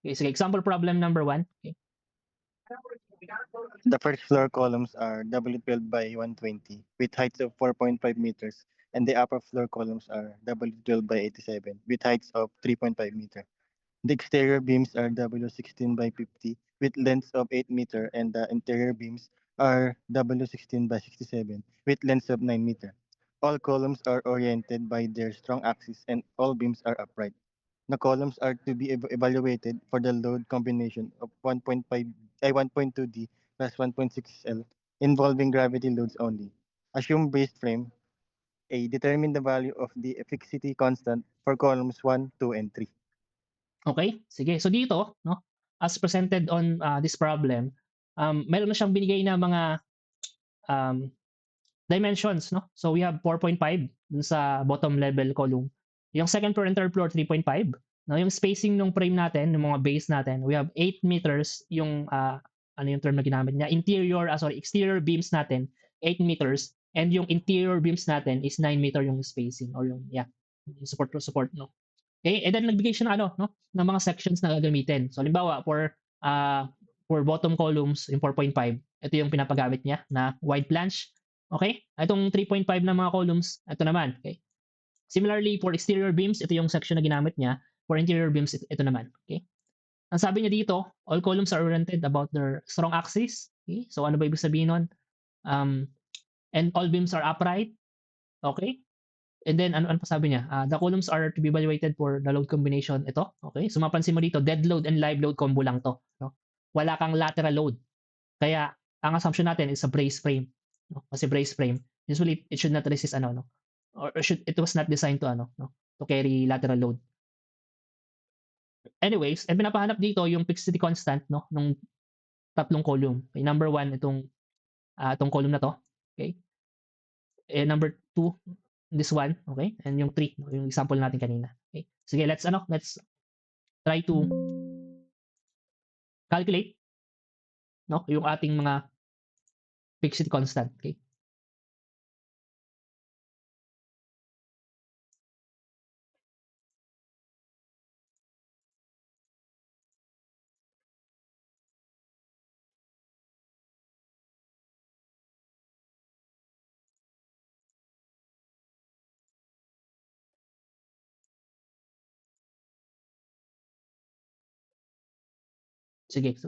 Okay, sige, example problem number 1. Okay. The first floor columns are W12 by 120 with heights of 4.5 meters, and the upper floor columns are W12 by 87 with heights of 3.5 meters. The exterior beams are W16 by 50 with lengths of 8 meter, and the interior beams are W16 by 67 with lengths of 9 meter. All columns are oriented by their strong axis and all beams are upright. The columns are to be evaluated for the load combination of 1.2D plus 1.6L involving gravity loads only. Assume braced frame. A. Determine the value of the fixity constant for columns 1, 2, and 3. Okay, sige. So dito, no, as presented on this problem, meron na siyang binigay na mga um, dimensions, no? So we have 4.5 dun sa bottom level column. Yung second floor and third floor, 3.5. No, yung spacing ng frame natin, ng mga base natin, we have 8 meters yung ano yung term na ginamit niya? Exterior beams natin, 8 meters, and yung interior beams natin is 9 meter yung spacing or yung yung support, no? Okay, and then nagbigay siya ng ano, no, ng mga sections na gagamitin. So halimbawa for bottom columns, yung 4.5, ito yung pinapagamit niya na wide flange. Okay? Itong 3.5 na mga columns, ito naman. Okay? Similarly, for exterior beams, ito yung section na ginamit niya. For interior beams, ito naman. Okay? Ang sabi niya dito, all columns are oriented about their strong axis. Okay? So ano ba ibig sabihin nun? Um, and all beams are upright. Okay? And then, ano pa sabi niya? The columns are to be evaluated for the load combination. Ito. Okay? So mapansin mo dito, dead load and live load combo lang to. No? Wala kang lateral load. Kaya, ang assumption natin is a brace frame. No? Kasi brace frame, usually it should not resist ano, no? Or it was not designed to ano, no? To carry lateral load. Anyways, and pinapahanap dito yung fixity constant, no? Nung tatlong column. Okay, number 1, itong column na to. Okay? Number 2, this one. Okay? And yung 3, no? Yung example natin kanina. Okay? Sige, let's try to calculate, no? Yung ating mga fixity constant. Okay? Sige. So,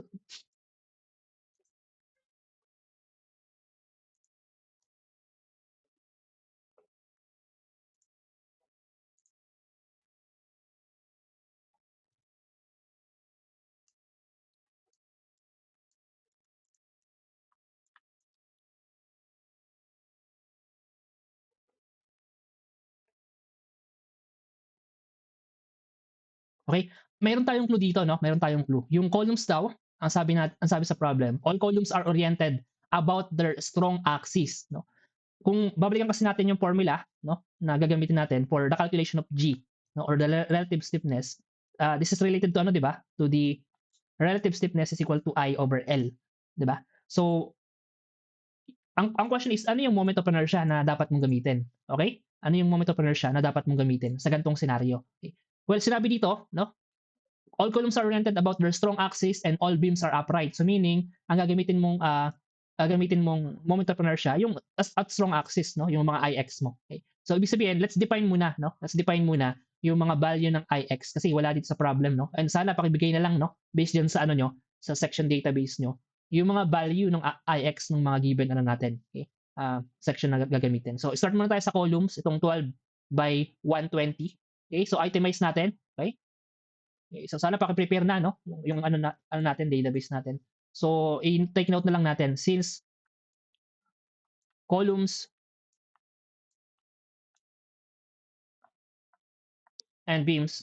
okay? Meron tayong clue dito, no? Meron tayong clue. Yung columns daw, ang sabi sa problem, all columns are oriented about their strong axis, no? Kung babalikan kasi natin yung formula, no, na gagamitin natin for the calculation of G, no, or the relative stiffness, this is related to ano, 'di ba? To the relative stiffness is equal to I over L, 'di ba? So, ang question is ano yung moment of inertia na dapat mong gamitin? Okay? Ano yung moment of inertia na dapat mong gamitin sa ganitong scenario? Okay. Well, sinabi dito, no, all columns are oriented about their strong axis and all beams are upright. So meaning, ang gagamitin mong moment of inertia yung at strong axis, no, yung mga Ix mo. Okay? So ibig sabihin, let's define muna, no? Let's define muna yung mga value ng Ix kasi wala dito sa problem, no? And sana pakibigay na lang, no, based diyan sa ano nyo, sa section database nyo, yung mga value ng Ix ng mga given ano natin, okay? Section na gagamitin. So start muna tayo sa columns, itong 12 by 120. Okay? So itemize natin, okay? Okay, so sana paki-prepare na, no, yung ano natin, database natin. So i-take note na lang natin since columns and beams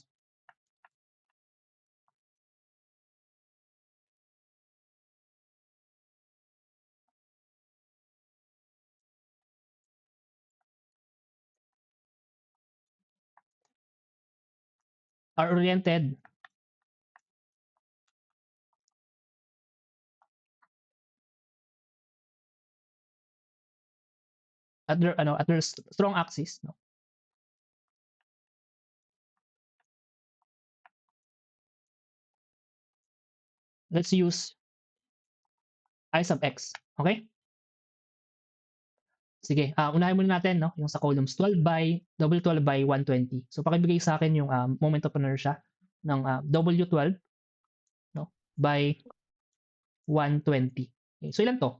are oriented at their strong axis, no. let's use I sub x. Okay? Sige, unahin muna natin, no, yung sa columns 12 by, W12 by 120. So, pakibigay sa akin yung moment of inertia ng W12, no, by 120. Okay, so, ilan to?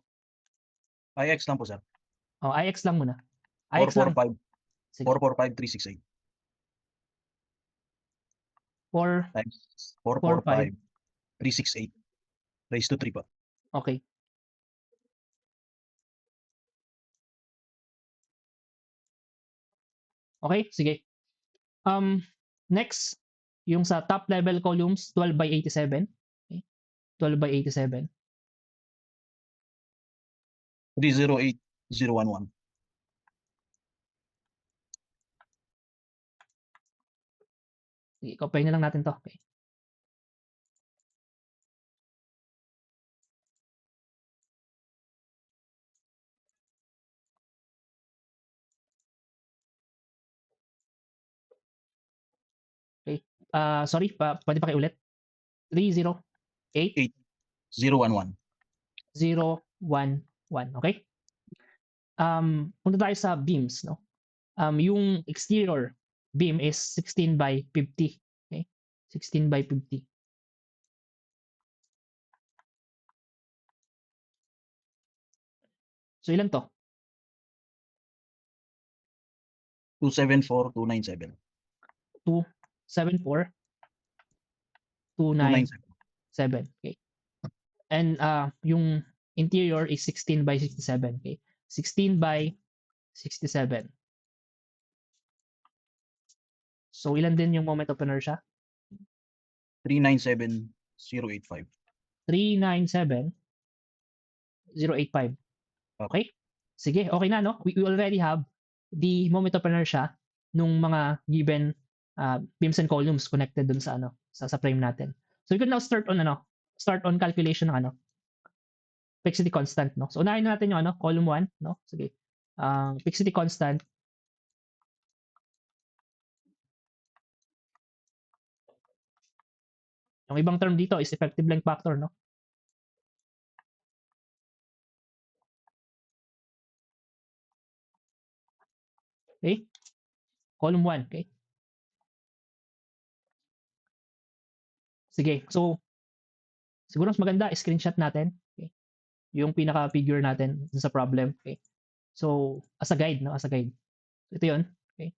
IX lang po, sir. Oh, IX lang muna. IX lang. 445, Sige. 445, 368. 4, Times 4, 5. 445, 368. Raised to 3 pa. Okay. Okay, sige. Next, yung sa top level columns, 12 by 87. Okay. 12 by 87. 308011. Sige, copy na lang natin to. Okay. Okay. Sorry, pwede pa kayo ulit. 308 011. 011. Okay? Punta tayo sa beams, no? Yung exterior beam is 16 by 50. Okay? 16 by 50. So, ilan to? 274297. 274 297. 297. Okay. And yung interior is 16 by 67. Okay. 16 by 67. So, ilan din yung moment of inertia? 397085. 397,085. Okay? Sige, okay na, no? We already have the moment of inertia nung mga given beams and columns connected dun sa sa frame natin. So we can now start on calculation ng fixity constant, no? So unahin na natin yung column 1, no? Sige. Fixity constant. Yung ibang term dito is effective length factor, no? Okay? Column 1, okay? Sige. So siguro mas maganda screenshot natin, okay? Yung pinaka figure natin sa problem, okay? So as a guide, no? As a guide. Ito 'yon, okay?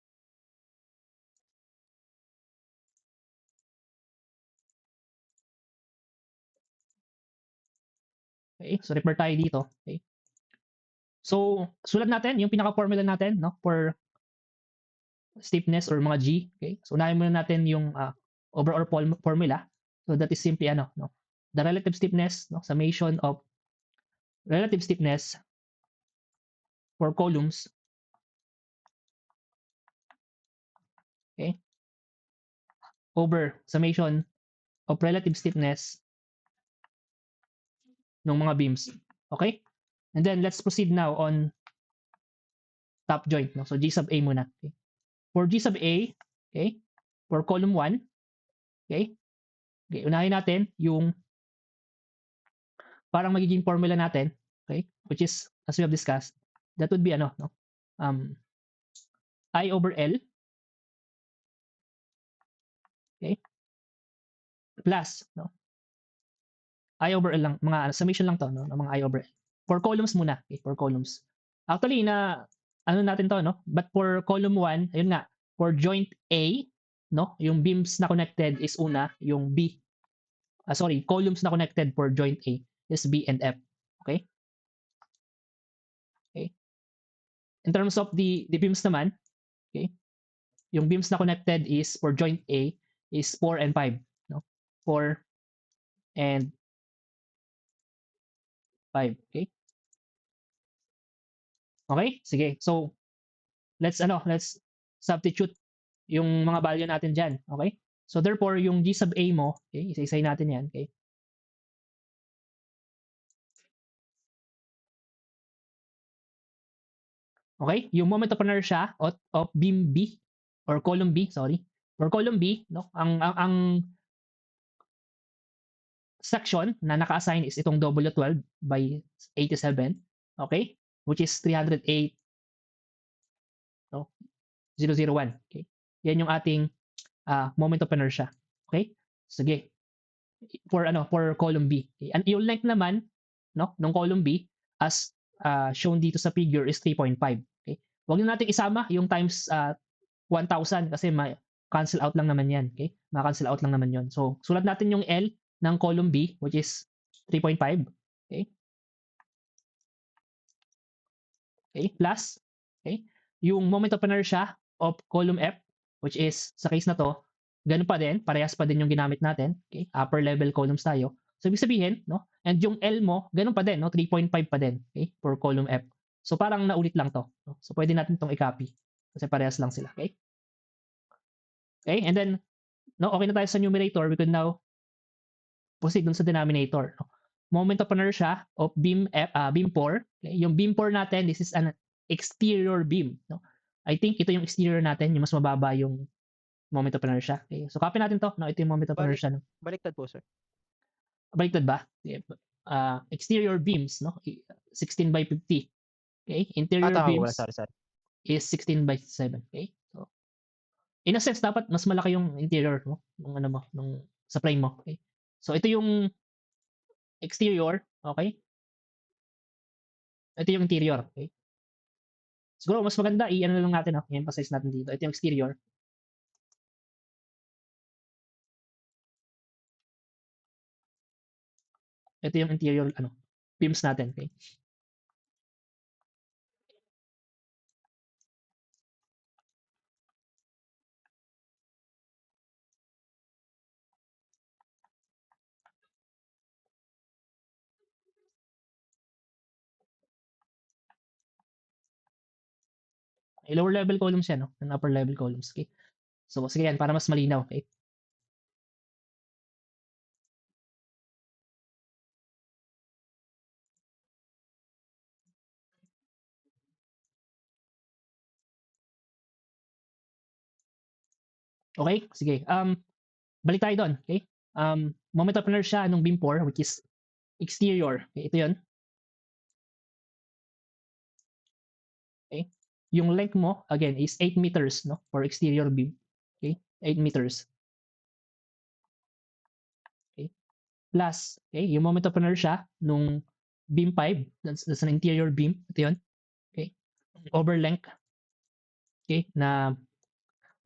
Okay, so refer tayo dito, okay? So, sulat natin yung pinaka-formula natin, no, for stiffness or mga G, okay? So, unahin muna natin yung overall formula. So, that is simply no, the relative stiffness, no, summation of relative stiffness for columns, okay, over summation of relative stiffness ng mga beams, okay? And then let's proceed now on top joint, no? So G sub A muna, okay? For G sub A, okay? For column 1, okay? Okay, unahin natin yung parang magiging formula natin, okay? Which is as we have discussed, that would be no? I over L, okay? Plus, no? I over L lang, mga summation lang to, no? Ng mga I over L. For columns muna, okay? For columns. Actually, natin to, no? But for column 1, ayun nga, for joint A, no? Yung beams na connected is una, yung B. Columns na connected for joint A is B and F. Okay? Okay. In terms of the beams naman, okay? Yung beams na connected is for joint A is 4 and 5, no? 4 and 5, okay? Okay? Sige. So, let's substitute yung mga value natin diyan, okay? So therefore, yung G sub A mo, okay, isa-isahin natin 'yan, okay? Okay? Yung moment of inertia of beam B or column B, sorry. For column B, no, ang section na naka-assign is itong W12 by 87, okay? Which is 308, no? 001, okay? Yan yung ating moment of inertia, okay? Sige. For column B. Okay? And yung length naman, no, ng column B as shown dito sa figure is 3.5. Okay? Huwag na natin isama yung times 1,000 kasi cancel out lang naman yan. Okay? Ma-cancel out lang naman yon. So, sulat natin yung L ng column B which is 3.5. Okay? Okay? Plus, okay? Yung moment of inertia of column F which is, sa case na to, ganun pa din, parehas pa din yung ginamit natin. Okay? Upper level columns tayo. So, ibig sabihin, no? And yung L mo, ganun pa din, no? 3.5 pa din, okay? For column F. So, parang naulit lang to. No? So, pwede natin itong i-copy kasi parehas lang sila, okay? Okay? And then, no, okay na tayo sa numerator. We can now proceed dun sa denominator. No? Moment of inertia of beam 4. Okay? Yung beam 4 natin, this is an exterior beam. No? I think ito yung exterior natin, yung mas mababa yung moment of inertia. Okay? So, copy natin to. No? Ito yung moment of inertia. No? Baliktad po, sir. Baliktad ba? Okay. Exterior beams, no? 16 by 50. Okay? Interior Tama po beams pala, sorry. is 16 by 7. Okay? So, in a sense, dapat mas malaki yung interior, no? Nung ano mo, nung sa frame mo. Okay? So, ito yung exterior. Okay? Ito yung interior. Okay? Siguro, mas maganda, i-ano lang natin, no? I-emphasize natin dito. Ito yung exterior. Ito yung interior, beams natin. Okay? Lower level columns yan, no? And upper level columns. Okay? So, sige yan, para mas malinaw. Okay? Okay? Sige. Balik tayo doon. Okay? Moment of inertia nung beam 4, which is exterior. Okay? Ito yun. Okay? Yung length mo, again, is 8 meters, no? For exterior beam. Okay? 8 meters. Okay? Plus, okay, yung moment of inertia nung beam 5, that's an interior beam. Ito yun. Okay? Over length. Okay? Na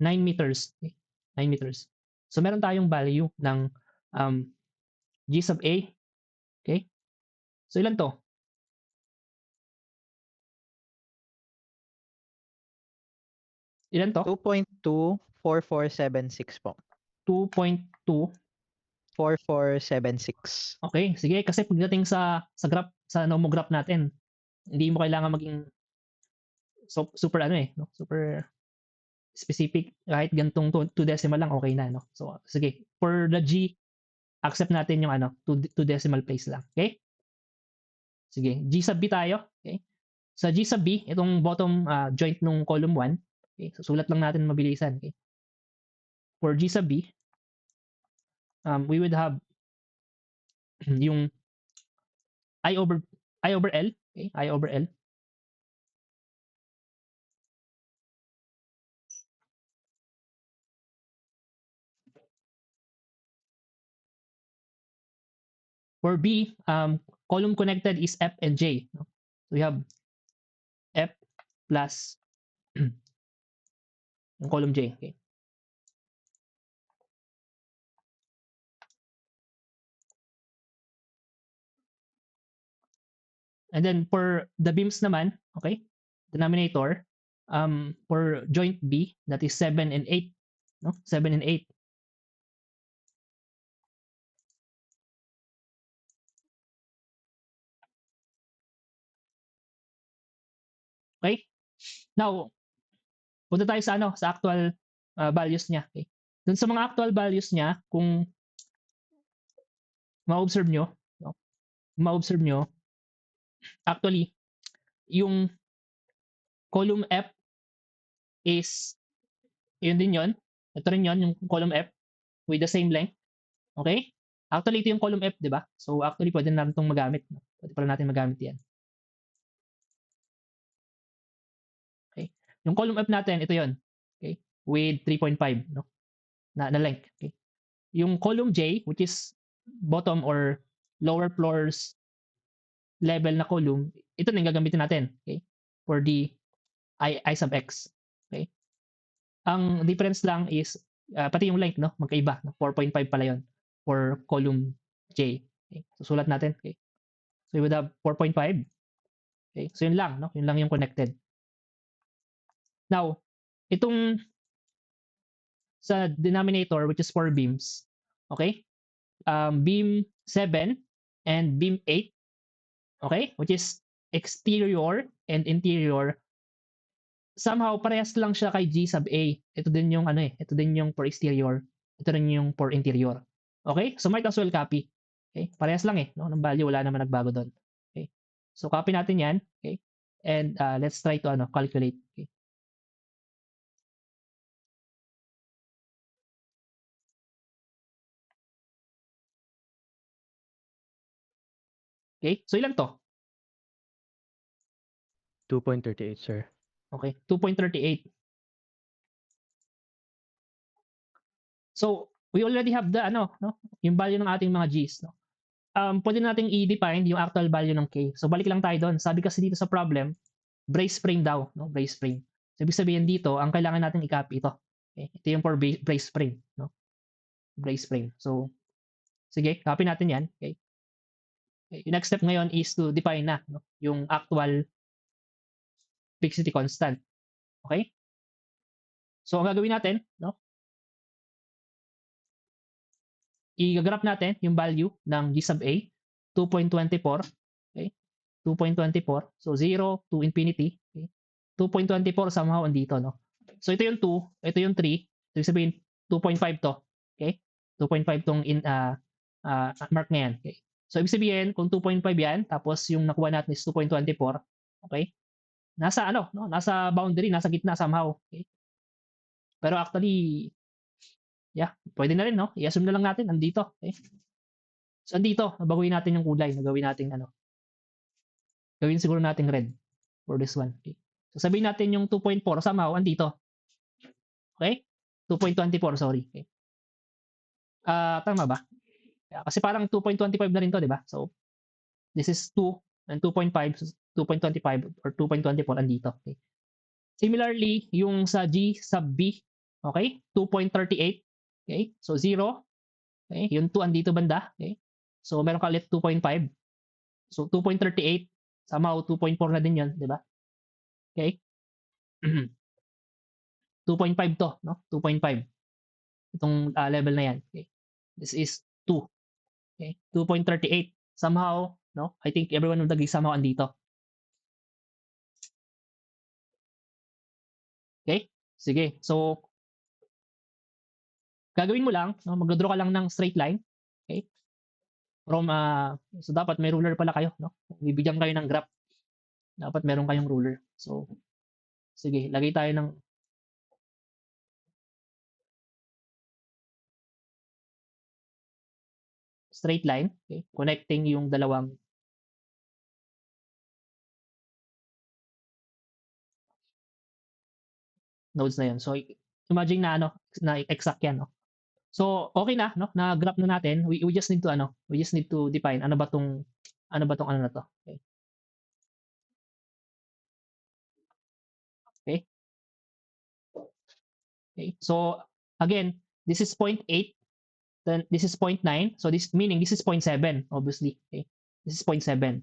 9 meters. Okay? 9 meters. So, meron tayong value ng G sub A. Okay? So, ilan to? Ilan to? 2.24476 po. 2.2. 4476. Okay, sige. Kasi pagdating sa graph, sa nomograph natin, hindi mo kailangan maging super no? Super specific. Kahit gantong 2 decimal lang, okay na, no? So, sige. For the G, accept natin yung 2 decimal place lang. Okay? Sige. G sub B tayo. Okay? Sa G sub B, itong bottom joint nung column 1, okay? So, sulat lang natin mabilisan. Okay? For G sub B, we would have yung I over L. Okay? I over L. For B, column connected is F and J. No? So we have F plus yung column J. Okay? And then for the beams naman, okay, denominator, for joint B, that is 7 and 8. No? 7 and 8. Okay? Now, punta tayo sa actual values niya. Okay? Dun sa mga actual values niya, kung ma-observe nyo, no? Ma-observe nyo, actually, yung column F is, yun din yun. Ito rin yun, yung column F with the same length. Okay? Actually, ito yung column F, di ba? So, actually, pwede na natin itong magamit. No? Pwede pala natin magamit yan. Okay? Yung column F natin, ito yon. Okay? With 3.5, no? Na length. Okay? Yung column J, which is bottom or lower floors level na column, ito na yung gagamitin natin. Okay? For the I sub X. Okay? Ang difference lang is, pati yung length, no? Magkaiba. No? 4.5 pala yon for column J. Okay? So, sulat natin. Okay? So, we would have 4.5. Okay? So, yun lang. No? Yun lang yung connected. Now, itong sa denominator, which is 4 beams. Okay? Beam 7 and beam 8. Okay? Which is exterior and interior. Somehow, parehas lang siya kay G sub A. Ito din yung ano eh. Ito din yung for exterior. Ito din yung for interior. Okay? So, might as well copy. Okay? Parehas lang eh. No? Ng value, wala naman nagbago doon. Okay? So, copy natin yan. Okay? And let's try to calculate. Okay? Okay? So, ilan to? 2.38, sir. Okay? 2.38. So, we already have the no, yung value ng ating mga G's, no. Pwede nating i-define yung actual value ng K. So, balik lang tayo doon. Sabi kasi dito sa problem, brace frame daw, no, brace frame. So, ibig sabihin dito, ang kailangan natin i-copy ito. Okay? Ito yung for brace frame, no. Brace frame. So, sige, copy natin 'yan, okay? Okay, yung next step ngayon is to define na, no, yung actual fixity constant. Okay? So, ang gagawin natin, no, i-graph natin yung value ng G sub A, 2.24. Okay? 2.24. So, 0 to infinity. Okay? 2.24 somehow andito, no? So, ito yung 2, ito yung 3. So, ibig sabihin, 2.5 to. Okay? 2.5 tong mark na yan. Okay? So, ibig sabihin, kung 2.5 yan, tapos yung nakuha natin is 2.24, okay? Nasa no? Nasa boundary, nasa gitna somehow. Okay? Pero actually, yeah, pwede na rin, no? I-assume na lang natin, andito. Okay? So, andito, baguhin natin yung kulay. Gawin natin, gawin siguro natin red for this one. Okay? So, sabihin natin yung 2.4, somehow, andito. Okay? 2.24, sorry. Okay? Tama ba? Yeah, kasi parang 2.25 na rin to, di ba? So, this is 2 and 2.5, so 2.25 or 2.24 andito. Okay? Similarly, yung sa G sub B, okay? 2.38. Okay? So, 0. Okay? Yung 2 andito banda. Okay? So, meron ka ulit 2.5. So, 2.38. Somehow, 2.4 na din yun, di ba? Okay? 2.5 to, no? 2.5. Itong level na yan. Okay? This is 2. Okay? 2.38. Somehow, no? I think everyone would agree somehow andito. Okay? Sige. So, gagawin mo lang, no? Mag-draw ka lang ng straight line. Okay? From, so dapat may ruler pala kayo, no? Bibigyan kayo ng graph. Dapat meron kayong ruler. So, sige, lagay tayo ng straight line, okay? Connecting yung dalawang nodes na yun. So, imagine na na exact yan, no? So, okay na, no? Na graph na natin. We just need to we just need to define ano ba tong na to. Okay. Okay. Okay. So, again, this is 0.8, then this is 0.9. So, this meaning this is 0.7, obviously. Okay. This is 0.7.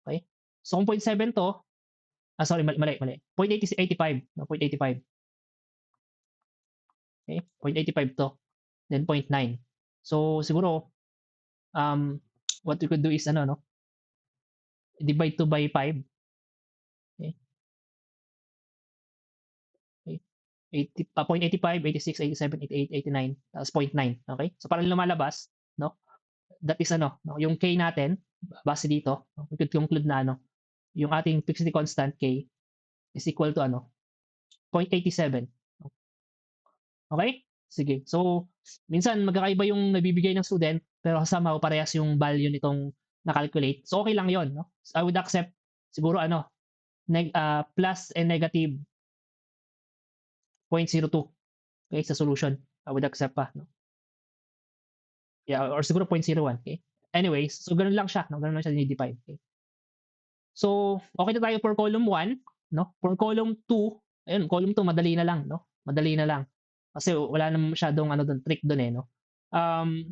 Okay. So, kung 0.7 to, sorry, mali. 0.8 is 85. No, 0.85. Okay. 0.85 to. Then 0.9. So, siguro, what we could do is, divide 2 by 5. Okay. Okay. 0.85, 86, 87, 88, 89, tapos 0.9. Okay? So, parang lumalabas, no? That is, no? Yung K natin, base dito, we could conclude na, yung ating fixed constant K is equal to, 0.87. Okay? Sige. So, minsan magkakaiba yung nabibigay ng student, pero somehow parehas yung value nitong na-calculate. So okay lang 'yon, no? I would accept siguro ano, plus and negative 0.02, okay, sa solution. I would accept pa, no? Yeah, or siguro 0.01, okay? Anyways, so gano'n lang siya, no? Gano'n lang siya dini-define, okay? So, okay na tayo for column 1, no? For column 2, ayun, column 2 madali na lang, no? Madali na lang. Kasi wala namang masyadong ano do'n, trick do'n, eh, no?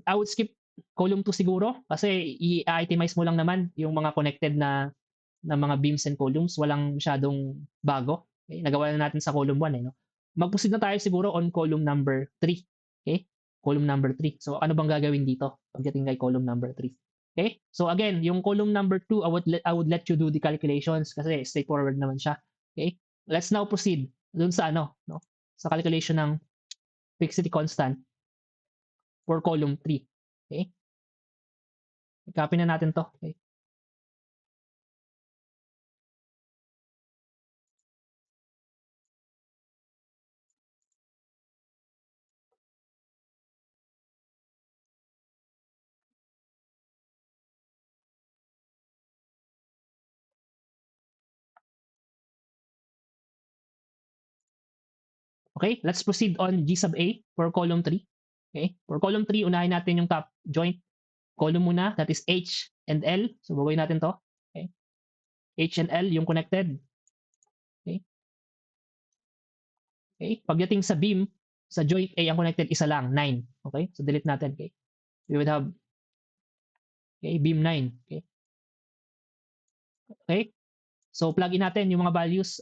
I would skip column 2 siguro kasi i-itemize mo lang naman yung mga connected na mga beams and columns, walang masyadong bago. Okay? Nagawa na natin sa column 1, eh, no? Mag-proceed na tayo siguro on column number 3. Okay? Column number 3. So ano bang gagawin dito pagdating kay column number 3? Okay? So again, yung column number 2, I would let you do the calculations kasi straightforward naman siya. Okay? Let's now proceed dun sa ano, no? Sa calculation ng fixity constant for column 3. Okay? I-copy na natin to. Okay? Okay, let's proceed on G sub A for column 3. Okay, for column 3, unahin natin yung top joint column muna, that is H and L. So, gawin natin to. Okay, H and L yung connected. Okay, okay. Pagdating sa beam, sa joint A ang connected, isa lang, 9. Okay, so delete natin. Okay, we would have, okay, beam 9. Okay, okay. So, plug in natin yung mga values,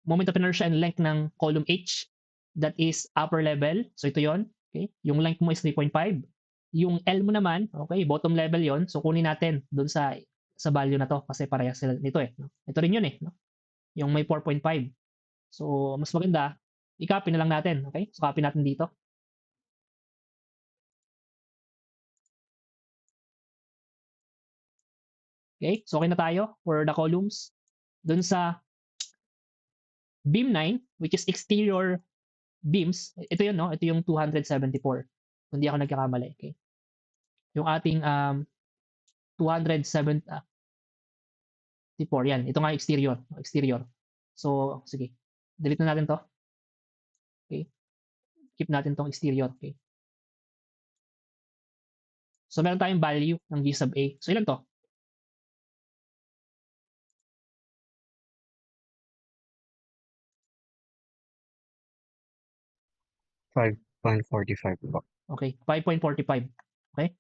moment of inertia and length ng column H. That is upper level. So, ito yon. Okay, yung length mo is 3.5. Yung L mo naman, okay, bottom level yon. So, kunin natin dun sa value na to kasi parehas sila nito, eh. No? Ito rin yun, eh. No? Yung may 4.5. So, mas maganda, i-copy na lang natin. Okay, so copy natin dito. Okay, so okay na tayo for the columns. Dun sa beam 9, which is exterior beams, ito yun, no? Ito yung 274. Kung hindi ako nagkakamali. Okay, yung ating 274, yan. Ito nga exterior. Exterior. So, sige. Delete na natin to. Okay. Keep natin tong exterior. Okay. So, meron tayong value ng G sub A. So, ilan to? 5.45 po. Okay. 5.45. Okay.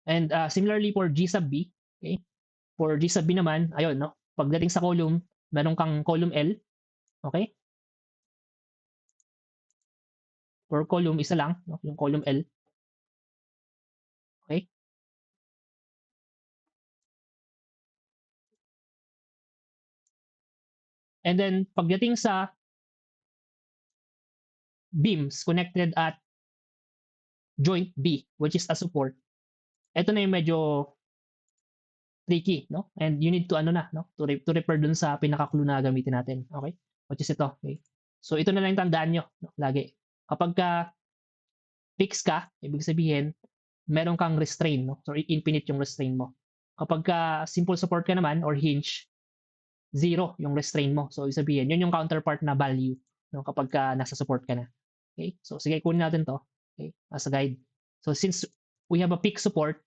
And similarly for G sub B. Okay. For G sub B naman, ayun, no? Pagdating sa column, meron kang column L. Okay. For column, isa lang, no? Yung column L. Okay. And then, pagdating sa beams connected at joint B, which is a support, ito na yung medyo tricky, no? And you need to ano na, no? To refer dun sa pinaka-clue na gamitin natin. Okay? Which is ito. Okay? So, ito na lang yung tandaan nyo, no? Lagi. Kapag ka fix ka, ibig sabihin, meron kang restrain, no? So, infinite yung restrain mo. Kapag ka simple support ka naman or hinge, 0 yung restrain mo. So, ibig sabihin, yun yung counterpart na value, no? Kapag ka nasa support ka na. Okay? So, sige, kunin natin to. Okay? As a guide. So, since we have a peak support,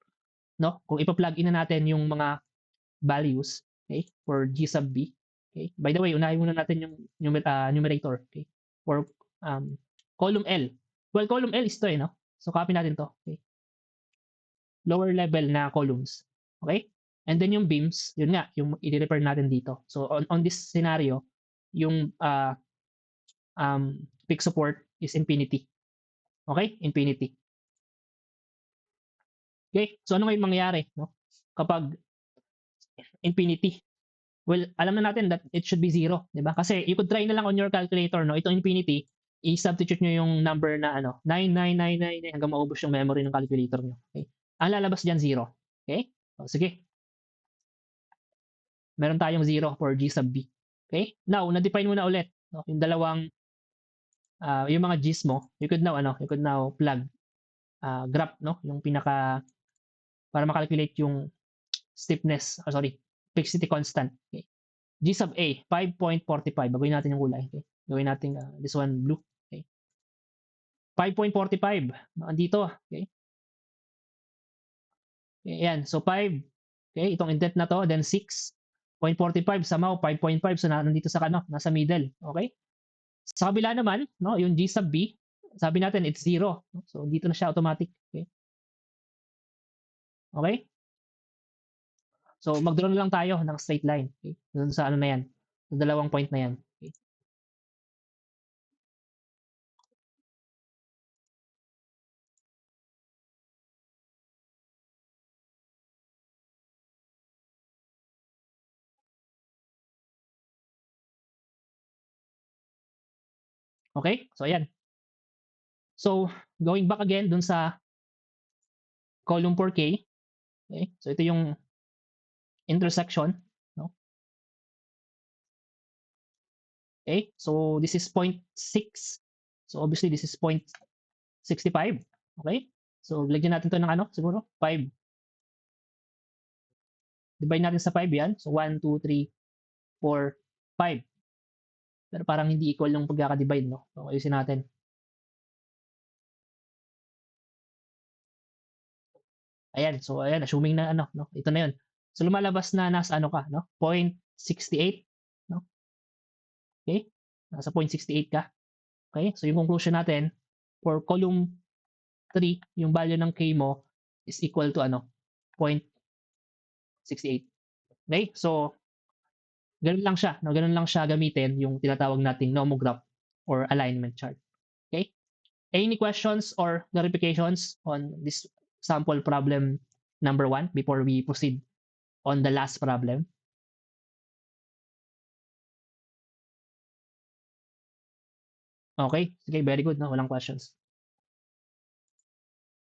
no? Kung ipa-plug in na natin yung mga values, okay, for G sub B. Okay? By the way, unahin muna natin yung numerator, okay? For column L. Well, column L is to, no? So, copy natin to. Okay? Lower level na columns. Okay? And then yung beams, yun nga, yung i-refer natin dito. So, on this scenario, yung peak support is infinity. Okay? Infinity. Okay? So, ano ngayon mangyayari, no? Kapag infinity. Well, alam na natin that it should be 0, di ba? Kasi you could try na lang on your calculator, no? Ito infinity, i-substitute nyo yung number na ano, 99999 hanggang maubos yung memory ng calculator nyo. Okay? Ang lalabas dyan 0. Okay? O, sige. Meron tayong 0 for G sub B. Okay? Now, na-define mo na ulit, no? Yung dalawang yung mga G's mo, you could now plug graph, no? Yung pinaka para makalculate yung stiffness, fixity constant. Okay. G sub A, 5.45. Baguhin natin yung kulay. Okay. Gawin natin this one blue. Okay. 5.45. Andito. Okay. Ayan. So 5. Okay. Itong indent na to. Then 6.45. Somehow 5.5. So nandito sa nasa middle. Okay. Sa kabila naman, no, yung G sub B, sabi natin it's 0. So dito na siya automatic. Okay. Okay. So mag-draw na lang tayo ng straight line. Okay. Dun sa na yan. Sa dalawang point na yan. Okay. Okay? So ayan. So going back again dun sa column 4K. Okay? So ito yung intersection, no? Okay? So this is 0.6. So obviously this is 0.65. Okay? So lagyan natin to ng siguro 5. Divide natin sa 5 yan. So 1, 2, 3, 4, 5. Pero parang hindi equal yung pagkaka-divide, no? So ayusin natin. Ayan, so ayan, assuming na no? Ito na 'yon. So lumalabas na nasa ka, no? 0.68, no? Okay? Nasa 0.68 ka. Okay? So yung conclusion natin for column 3, yung value ng K mo is equal to 0.68. Okay? So ganun lang siya, no? Ganun lang siya gamitin yung tinatawag nating nomograph or alignment chart. Okay? Any questions or clarifications on this sample problem number 1 before we proceed on the last problem? Okay, sige, very good, no? Walang questions.